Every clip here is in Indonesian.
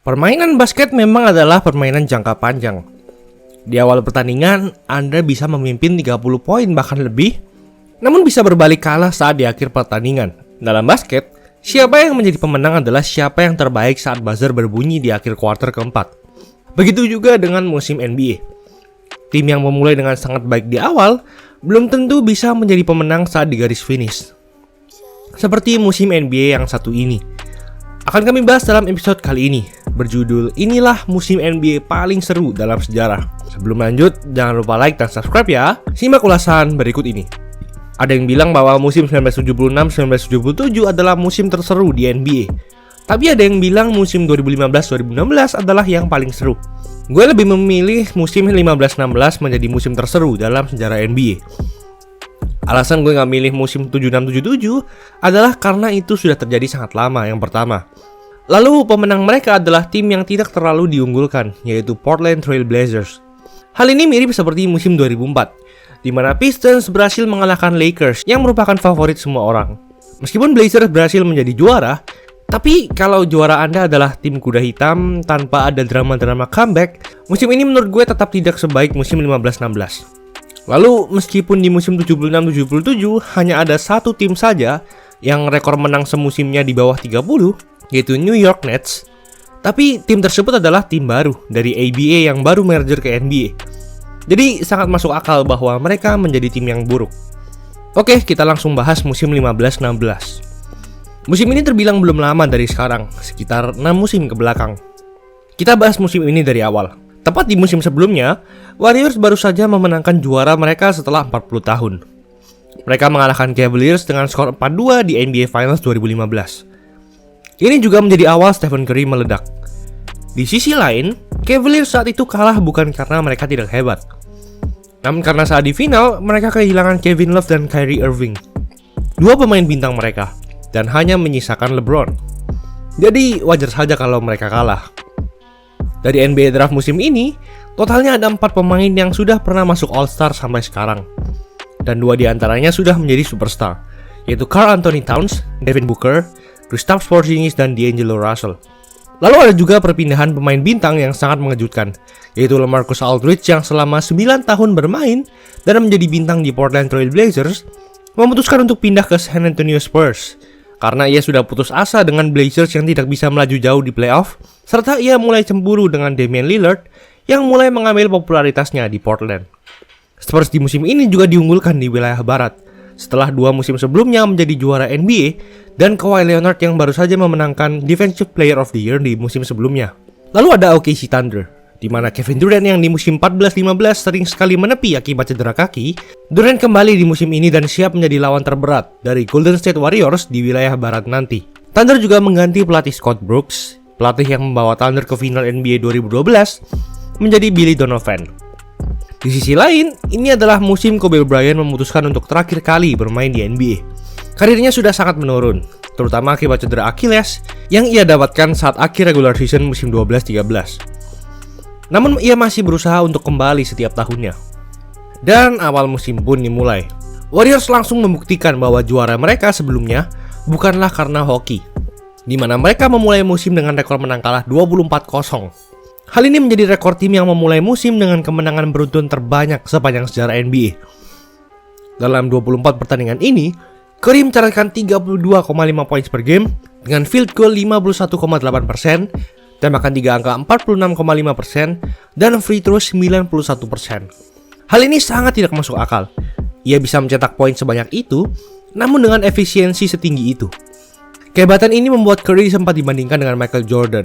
Permainan basket memang adalah permainan jangka panjang. Di awal pertandingan, Anda bisa memimpin 30 poin bahkan lebih, namun bisa berbalik kalah saat di akhir pertandingan. Dalam basket, siapa yang menjadi pemenang adalah siapa yang terbaik saat buzzer berbunyi di akhir kuarter keempat. Begitu juga dengan musim NBA. Tim yang memulai dengan sangat baik di awal, belum tentu bisa menjadi pemenang saat di garis finish. Seperti musim NBA yang satu ini. Akan kami bahas dalam episode kali ini, berjudul Inilah Musim NBA Paling Seru Dalam Sejarah. Sebelum lanjut, jangan lupa like dan subscribe ya. Simak ulasan berikut ini. Ada yang bilang bahwa musim 1976-1977 adalah musim terseru di NBA. Tapi ada yang bilang musim 2015-2016 adalah yang paling seru. Gue lebih memilih musim 15-16 menjadi musim terseru dalam sejarah NBA. Alasan gue gak milih musim 76-77 adalah karena itu sudah terjadi sangat lama yang pertama. Lalu pemenang mereka adalah tim yang tidak terlalu diunggulkan, yaitu Portland Trail Blazers. Hal ini mirip seperti musim 2004, di mana Pistons berhasil mengalahkan Lakers yang merupakan favorit semua orang. Meskipun Blazers berhasil menjadi juara, tapi kalau juara Anda adalah tim kuda hitam tanpa ada drama-drama comeback, musim ini menurut gue tetap tidak sebaik musim 15-16. Lalu meskipun di musim 76-77 hanya ada satu tim saja yang rekor menang semusimnya di bawah 30, yaitu New York Nets, tapi tim tersebut adalah tim baru dari ABA yang baru merger ke NBA. Jadi sangat masuk akal bahwa mereka menjadi tim yang buruk. Oke, kita langsung bahas musim 15-16. Musim ini terbilang belum lama dari sekarang, sekitar 6 musim ke belakang. Kita bahas musim ini dari awal. Tepat di musim sebelumnya, Warriors baru saja memenangkan juara mereka setelah 40 tahun. Mereka mengalahkan Cavaliers dengan skor 4-2 di NBA Finals 2015. Ini juga menjadi awal Stephen Curry meledak. Di sisi lain, Cavaliers saat itu kalah bukan karena mereka tidak hebat, namun karena saat di final, mereka kehilangan Kevin Love dan Kyrie Irving, dua pemain bintang mereka, dan hanya menyisakan LeBron. Jadi wajar saja kalau mereka kalah. Dari NBA Draft musim ini, totalnya ada 4 pemain yang sudah pernah masuk All-Star sampai sekarang. Dan 2 diantaranya sudah menjadi superstar, yaitu Karl Anthony Towns, Devin Booker, Kristaps Porzingis, dan D'Angelo Russell. Lalu ada juga perpindahan pemain bintang yang sangat mengejutkan, yaitu LaMarcus Aldridge yang selama 9 tahun bermain dan menjadi bintang di Portland Trail Blazers, memutuskan untuk pindah ke San Antonio Spurs. Karena ia sudah putus asa dengan Blazers yang tidak bisa melaju jauh di playoff, serta ia mulai cemburu dengan Damian Lillard yang mulai mengambil popularitasnya di Portland. Spurs di musim ini juga diunggulkan di wilayah barat, setelah 2 musim sebelumnya menjadi juara NBA, dan Kawhi Leonard yang baru saja memenangkan Defensive Player of the Year di musim sebelumnya. Lalu ada OKC Thunder, di mana Kevin Durant yang di musim 14-15 sering sekali menepi akibat cedera kaki. Durant kembali di musim ini dan siap menjadi lawan terberat dari Golden State Warriors di wilayah barat nanti. Thunder juga mengganti pelatih Scott Brooks, pelatih yang membawa Thunder ke final NBA 2012, menjadi Billy Donovan. Di sisi lain, ini adalah musim Kobe Bryant memutuskan untuk terakhir kali bermain di NBA. Karirnya sudah sangat menurun, terutama akibat cedera Achilles yang ia dapatkan saat akhir regular season musim 12-13. Namun ia masih berusaha untuk kembali setiap tahunnya. Dan awal musim pun dimulai. Warriors langsung membuktikan bahwa juara mereka sebelumnya bukanlah karena hoki, di mana mereka memulai musim dengan rekor menang kalah 24-0. Hal ini menjadi rekor tim yang memulai musim dengan kemenangan beruntun terbanyak sepanjang sejarah NBA. Dalam 24 pertandingan ini, Curry mencatatkan 32,5 poin per game dengan field goal 51,8%, tembakan 3 angka 46,5%, dan free throw 91%. Hal ini sangat tidak masuk akal. Ia bisa mencetak poin sebanyak itu, namun dengan efisiensi setinggi itu. Kehebatan ini membuat Curry sempat dibandingkan dengan Michael Jordan.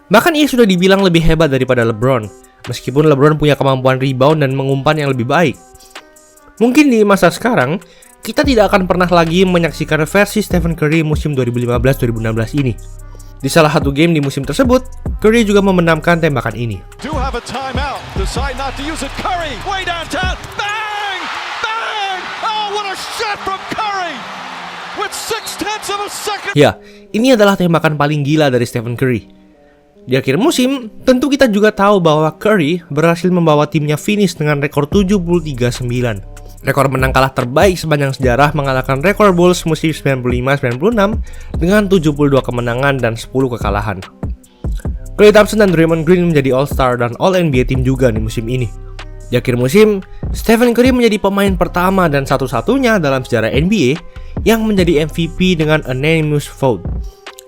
Bahkan ia sudah dibilang lebih hebat daripada LeBron, meskipun LeBron punya kemampuan rebound dan mengumpan yang lebih baik. Mungkin di masa sekarang, kita tidak akan pernah lagi menyaksikan versi Stephen Curry musim 2015-2016 ini. Di salah satu game di musim tersebut, Curry juga membenamkan tembakan ini. Ya, ini adalah tembakan paling gila dari Stephen Curry. Di akhir musim, tentu kita juga tahu bahwa Curry berhasil membawa timnya finish dengan rekor 73-9. Rekor menang kalah terbaik sepanjang sejarah, mengalahkan rekor Bulls musim 95-96 dengan 72 kemenangan dan 10 kekalahan. Klay Thompson dan Draymond Green menjadi All-Star dan All-NBA Team juga di musim ini. Di akhir musim, Stephen Curry menjadi pemain pertama dan satu-satunya dalam sejarah NBA yang menjadi MVP dengan unanimous vote,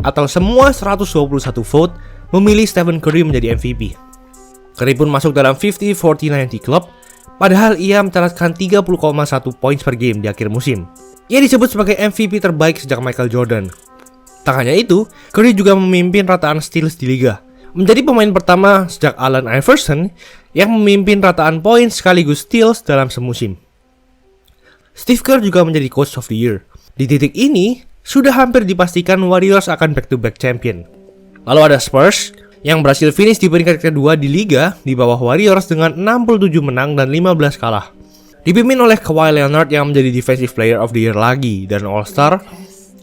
atau semua 121 vote memilih Stephen Curry menjadi MVP. Curry pun masuk dalam 50-40-90 Club, padahal ia mencatatkan 30,1 points per game di akhir musim. Ia disebut sebagai MVP terbaik sejak Michael Jordan. Tak hanya itu, Curry juga memimpin rataan steals di liga, menjadi pemain pertama sejak Allen Iverson yang memimpin rataan poin sekaligus steals dalam semusim. Steve Kerr juga menjadi Coach of the Year. Di titik ini, sudah hampir dipastikan Warriors akan back-to-back champion. Lalu ada Spurs yang berhasil finish di peringkat kedua di liga di bawah Warriors dengan 67 menang dan 15 kalah. Dipimpin oleh Kawhi Leonard yang menjadi Defensive Player of the Year lagi dan All-Star,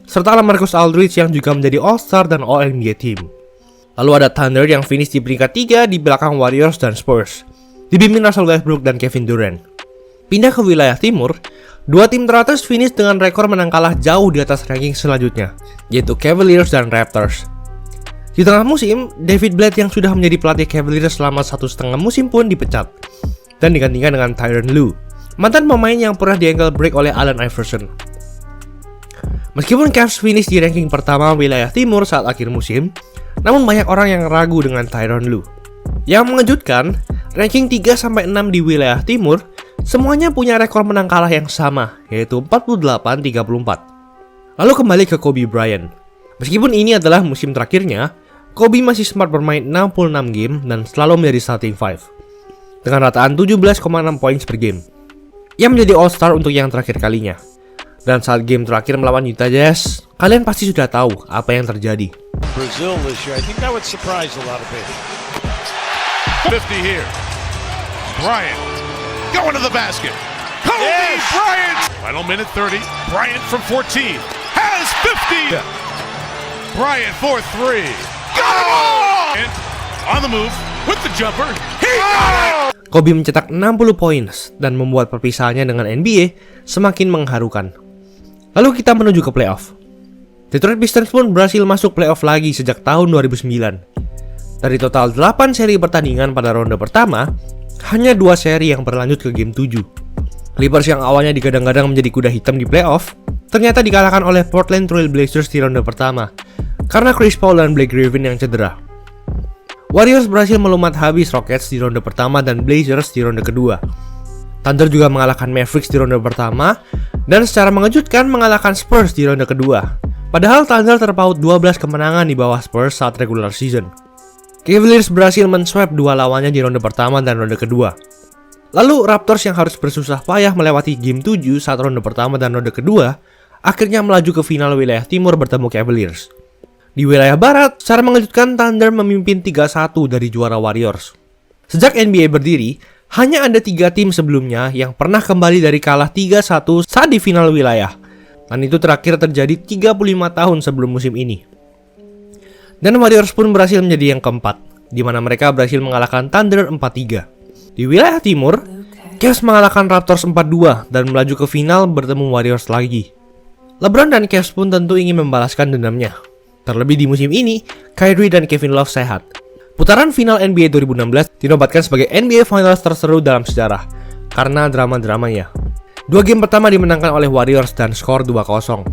serta LaMarcus Aldridge yang juga menjadi All-Star dan All-NBA Team. Lalu ada Thunder yang finish di peringkat 3 di belakang Warriors dan Spurs, dibimbing Russell Westbrook dan Kevin Durant. Pindah ke wilayah timur, dua tim teratas finish dengan rekor menang kalah jauh di atas ranking selanjutnya, yaitu Cavaliers dan Raptors. Di tengah musim, David Blatt yang sudah menjadi pelatih Cavaliers selama 1,5 musim pun dipecat, dan digantikan dengan Tyronn Lue, mantan pemain yang pernah di-ankle break oleh Allen Iverson. Meskipun Cavs finish di ranking pertama wilayah timur saat akhir musim, namun banyak orang yang ragu dengan Tyronn Lue. Yang mengejutkan, ranking 3-6 di wilayah timur semuanya punya rekor menang kalah yang sama, yaitu 48-34. Lalu kembali ke Kobe Bryant. Meskipun ini adalah musim terakhirnya, Kobe masih sempat bermain 66 game dan selalu menjadi starting five, dengan rataan 17,6 points per game. Ia menjadi All-Star untuk yang terakhir kalinya. Dan saat game terakhir melawan Utah Jazz, kalian pasti sudah tahu apa yang terjadi. Brazil this year, I think that would surprise a lot of people. 50 here. Bryant going to the basket. Kobe Bryant. Final minute 30. Bryant from 14 has 50. Bryant for 3. Go! And on the move with the jumper. He got it. Kobe mencetak 60 points dan membuat perpisahannya dengan NBA semakin mengharukan. Lalu kita menuju ke playoff. Detroit Pistons pun berhasil masuk playoff lagi sejak tahun 2009. Dari total 8 seri pertandingan pada ronde pertama, hanya 2 seri yang berlanjut ke game 7. Clippers yang awalnya digadang-gadang menjadi kuda hitam di playoff, ternyata dikalahkan oleh Portland Trail Blazers di ronde pertama, karena Chris Paul dan Blake Griffin yang cedera. Warriors berhasil melumat habis Rockets di ronde pertama dan Blazers di ronde kedua. Thunder juga mengalahkan Mavericks di ronde pertama, dan secara mengejutkan mengalahkan Spurs di ronde kedua. Padahal Thunder terpaut 12 kemenangan di bawah Spurs saat regular season. Cavaliers berhasil men-sweep dua lawannya di ronde pertama dan ronde kedua. Lalu Raptors yang harus bersusah payah melewati game 7 saat ronde pertama dan ronde kedua, akhirnya melaju ke final wilayah timur bertemu Cavaliers. Di wilayah barat, secara mengejutkan Thunder memimpin 3-1 dari juara Warriors. Sejak NBA berdiri, hanya ada 3 tim sebelumnya yang pernah kembali dari kalah 3-1 saat di final wilayah. Dan itu terakhir terjadi 35 tahun sebelum musim ini. Dan Warriors pun berhasil menjadi yang keempat, di mana mereka berhasil mengalahkan Thunder 4-3. Di wilayah timur, Cavs mengalahkan Raptors 4-2 dan melaju ke final bertemu Warriors lagi. LeBron dan Cavs pun tentu ingin membalaskan dendamnya. Terlebih di musim ini, Kyrie dan Kevin Love sehat. Putaran final NBA 2016 dinobatkan sebagai NBA Finals terseru dalam sejarah karena drama-dramanya. 2 game pertama dimenangkan oleh Warriors dan skor 2-0.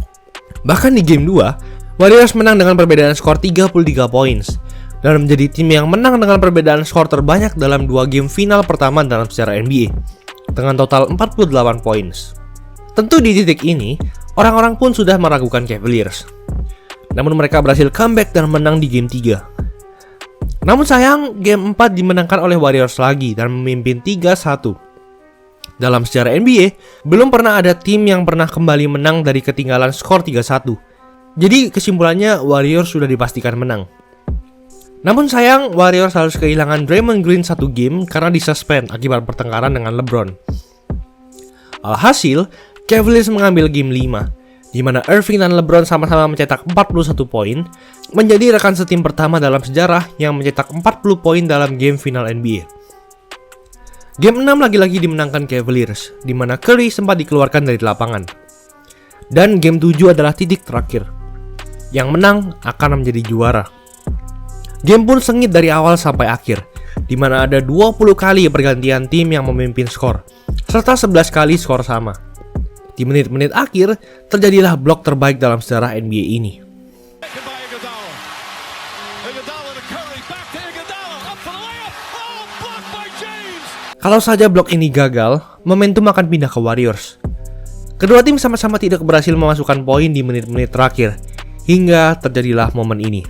Bahkan di game 2, Warriors menang dengan perbedaan skor 33 points dan menjadi tim yang menang dengan perbedaan skor terbanyak dalam 2 game final pertama dalam sejarah NBA dengan total 48 points. Tentu di titik ini, orang-orang pun sudah meragukan Cavaliers. Namun mereka berhasil comeback dan menang di game 3. Namun sayang, game 4 dimenangkan oleh Warriors lagi dan memimpin 3-1. Dalam sejarah NBA, belum pernah ada tim yang pernah kembali menang dari ketinggalan skor 3-1. Jadi kesimpulannya Warriors sudah dipastikan menang. Namun sayang, Warriors harus kehilangan Draymond Green 1 game karena disuspend akibat pertengkaran dengan LeBron. Alhasil, Cavaliers mengambil game 5, di mana Irving dan LeBron sama-sama mencetak 41 poin, menjadi rekan setim pertama dalam sejarah yang mencetak 40 poin dalam game final NBA. Game 6 lagi-lagi dimenangkan Cavaliers, di mana Curry sempat dikeluarkan dari lapangan. Dan game 7 adalah titik terakhir. Yang menang akan menjadi juara. Game pun sengit dari awal sampai akhir, di mana ada 20 kali pergantian tim yang memimpin skor, serta 11 kali skor sama. Di menit-menit akhir, terjadilah blok terbaik dalam sejarah NBA ini. Kalau saja blok ini gagal, momentum akan pindah ke Warriors. Kedua tim sama-sama tidak berhasil memasukkan poin di menit-menit terakhir, hingga terjadilah momen ini.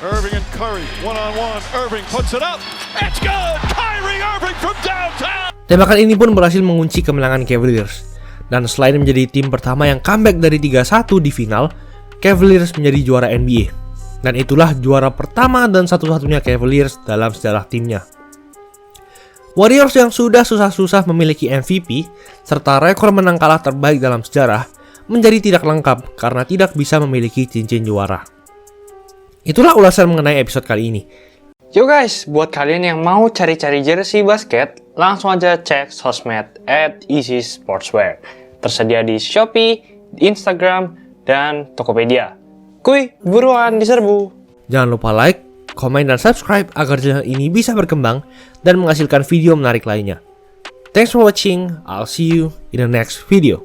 Irving and Curry, one-on-one. Irving puts it up. It's good. Kyrie Irving from downtown. Tembakan ini pun berhasil mengunci kemenangan Cavaliers. Dan selain menjadi tim pertama yang comeback dari 3-1 di final, Cavaliers menjadi juara NBA. Dan itulah juara pertama dan satu-satunya Cavaliers dalam sejarah timnya. Warriors yang sudah susah-susah memiliki MVP, serta rekor menang kalah terbaik dalam sejarah, menjadi tidak lengkap karena tidak bisa memiliki cincin juara. Itulah ulasan mengenai episode kali ini. Yo guys, buat kalian yang mau cari-cari jersey basket, langsung aja cek sosmed @easysportswear. Tersedia di Shopee, Instagram, dan Tokopedia. Kuy, buruan diserbu. Jangan lupa like, komen, dan subscribe agar channel ini bisa berkembang dan menghasilkan video menarik lainnya. Thanks for watching, I'll see you in the next video.